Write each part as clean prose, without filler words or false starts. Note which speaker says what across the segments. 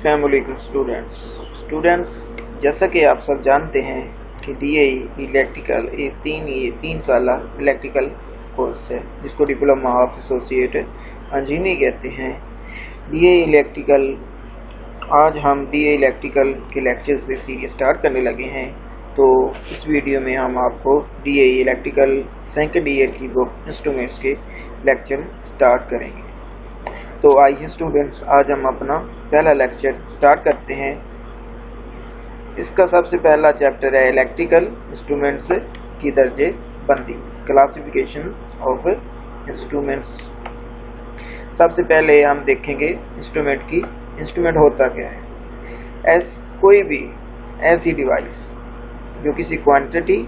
Speaker 1: अस्सलाम वालेकुम स्टूडेंट्स, जैसा कि आप सब जानते हैं कि DAE इलेक्ट्रिकल तीन साल इलेक्ट्रिकल कोर्स है जिसको डिप्लोमा ऑफ एसोसिएट इंजीनियरिंग कहते हैं। DAE इलेक्ट्रिकल आज हम DAE इलेक्ट्रिकल के लेक्चर्स पे सीरीज स्टार्ट करने लगे हैं। तो इस वीडियो में हम आपको DAE इलेक्ट्रिकल सेकंड ईयर की बुक इंस्ट्रूमेंट्स के लेक्चर स्टार्ट करेंगे। तो आइए स्टूडेंट्स, आज हम अपना पहला लेक्चर स्टार्ट करते हैं। इसका सबसे पहला चैप्टर है इलेक्ट्रिकल इंस्ट्रूमेंट्स की दर्जे बंदी, क्लासिफिकेशन ऑफ इंस्ट्रूमेंट्स। सबसे पहले हम देखेंगे इंस्ट्रूमेंट होता क्या है। कोई भी ऐसी डिवाइस जो किसी क्वांटिटी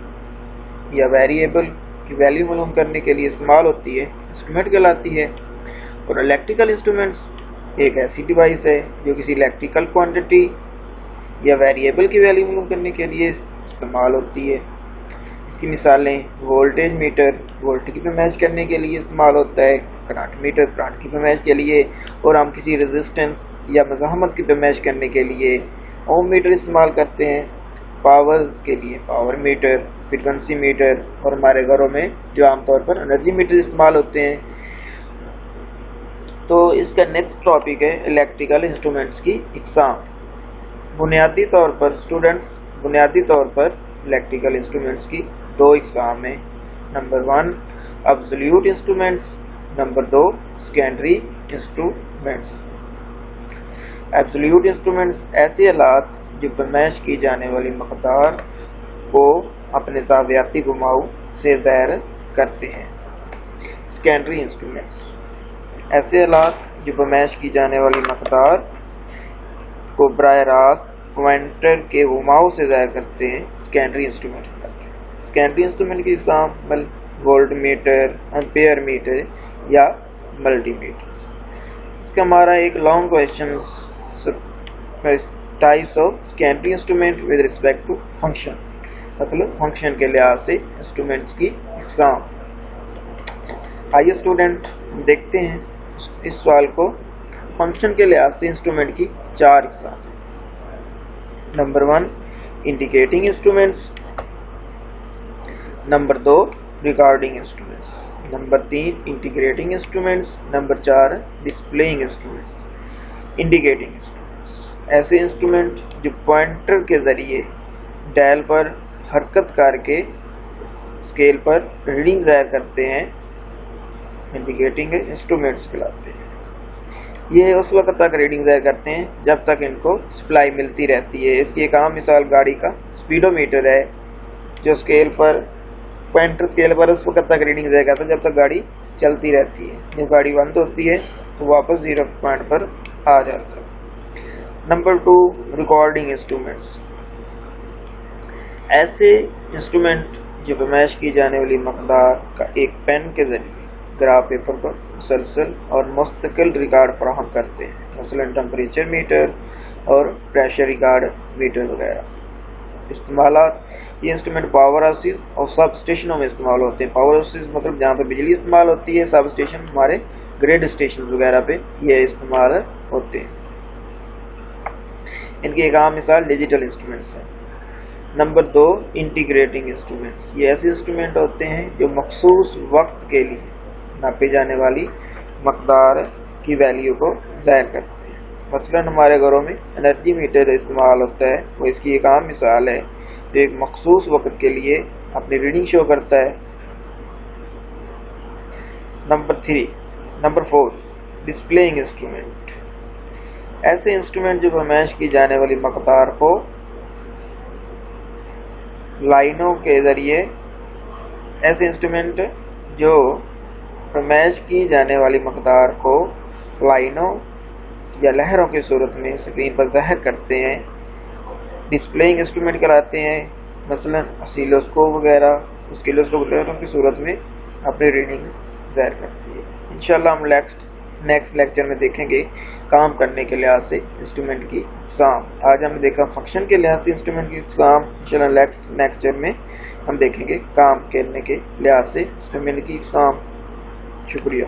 Speaker 1: या वेरिएबल की वैल्यू मालूम करने के लिए इस्तेमाल होती है इंस्ट्रूमेंट कहलाती है। और इलेक्ट्रिकल इंस्ट्रूमेंट्स एक ऐसी डिवाइस है जो किसी इलेक्ट्रिकल क्वांटिटी या वेरिएबल की वैल्यू मालूम करने के लिए इस्तेमाल होती है। इसकी मिसालें वोल्टेज मीटर वोल्टेज की पैमाइश करने के लिए इस्तेमाल होता है, करंट मीटर करंट की पैमाइश के लिए, और हम किसी रेजिस्टेंस या मज़ाहमत की पैमाइश करने के लिए ओम मीटर इस्तेमाल करते हैं। पावर के लिए पावर मीटर, फ्रीक्वेंसी मीटर, और हमारे घरों में जो आमतौर पर एनर्जी मीटर इस्तेमाल होते हैं। तो इसका नेक्स्ट टॉपिक है इलेक्ट्रिकल इंस्ट्रूमेंट्स की इकसाम। बुनियादी तौर पर इलेक्ट्रिकल इंस्ट्रूमेंट्स की दो इकसाम हैं। Number 1 absolute instruments, number 2 secondary instruments. Absolute instruments ऐसे आलात जो पैमाइश की जाने वाली मकदार को अपने ताबियाती घुमाव से ज़ाहिर करते हैं। सेकेंडरी इंस्ट्रूमेंट्स ऐसे आलात जो पैमाइश की जाने वाली मकदार को बराह रास्त पॉइंटर के घुमाव से ज़ाहिर करते हैं। सेकेंडरी इंस्ट्रूमेंट सेकेंडरी इंस्ट्रूमेंट की example volt meter, ampere meter या मल्टीमीटर। इसका हमारा एक long question types of secondary instrument with respect to function, मतलब फंक्शन के लिहाज से इंस्ट्रूमेंट्स की एग्जाम। आइए स्टूडेंट देखते हैं इस सवाल को। फंक्शन के लिहाज से इंस्ट्रूमेंट की 4 इकसाम। Number 1 indicating instruments, number 2 recording instruments, number 3 integrating instruments, number 4 displaying instruments. Indicating instruments ऐसे इंस्ट्रूमेंट जो पॉइंटर के जरिए डायल पर हरकत करके स्केल पर रीडिंग ज़ाहिर करते हैं, इंडिकेटिंग इंस्ट्रूमेंट्स कहलाते हैं। ये उस वक्त तक रीडिंग ज़ाहिर करते हैं जब तक इनको सप्लाई मिलती रहती है। इसकी एक आम मिसाल गाड़ी का स्पीडोमीटर है, जो स्केल पर पॉइंटर स्केल पर उस वक्त तक रीडिंग ज़ाहिर करता है जब तक गाड़ी चलती रहती है। जब गाड़ी बंद होती है तो वापस 0 पॉइंट पर आ जाता है। नंबर 2 रिकॉर्डिंग इंस्ट्रूमेंट्स ऐसे इंस्ट्रूमेंट जो पैमाइश की जाने वाली मकदार का एक पेन के जरिए ग्राफ पेपर पर मुसलसल और मुस्तकिल रिकॉर्ड फराहम करते हैं, मसलन टेम्परेचर मीटर और प्रेशर रिकॉर्ड मीटर वगैरह। इस्तेमालात ये इंस्ट्रूमेंट पावर हाउसेस और सब स्टेशनों में इस्तेमाल होते हैं। पावर हाउसेस मतलब जहाँ पे बिजली इस्तेमाल होती है, सब स्टेशन हमारे ग्रिड स्टेशन वगैरह पे ये इस्तेमाल होते हैं। इनकी एक आम मिसाल डिजिटल इंस्ट्रूमेंट्स है। नंबर 2 इंटीग्रेटिंग इंस्ट्रूमेंट्स ये ऐसे इंस्ट्रूमेंट होते हैं जो मखसूस वक्त के लिए नापी जाने वाली मकदार की वैल्यू को ज़ाहिर करते हैं। मसलन हमारे घरों में एनर्जी मीटर इस्तेमाल होता है, वो इसकी एक आम मिसाल है जो एक मखसूस वक्त के लिए अपनी रीडिंग शो करता है। नंबर 4 डिस्प्लेइंग इंस्ट्रूमेंट ऐसे इंस्ट्रूमेंट जो पैमाइश की जाने वाली मकदार को लाइनों के जरिए ऐसे इंस्ट्रूमेंट जो पैमाइश की जाने वाली मकदार को लाइनों या लहरों की सूरत में स्क्रीन पर ज़ाहिर करते हैं, डिस्प्लेइंग इंस्ट्रूमेंट कहलाते हैं। मसलन ऑसिलोस्कोप वगैरह उसके लहरों की सूरत में अपनी रीडिंग ज़ाहिर करती है। इंशाल्लाह हम नेक्स्ट लेक्चर में देखेंगे काम करने के लिहाज से इंस्ट्रूमेंट की इकसाम। आज हमने देखा फंक्शन के लिहाज से इंस्ट्रूमेंट की इकसाम। इंशाल्लाह नेक्स्ट लेक्चर में हम देखेंगे काम करने के लिहाज से इंस्ट्रूमेंट की इकसाम। शुक्रिया।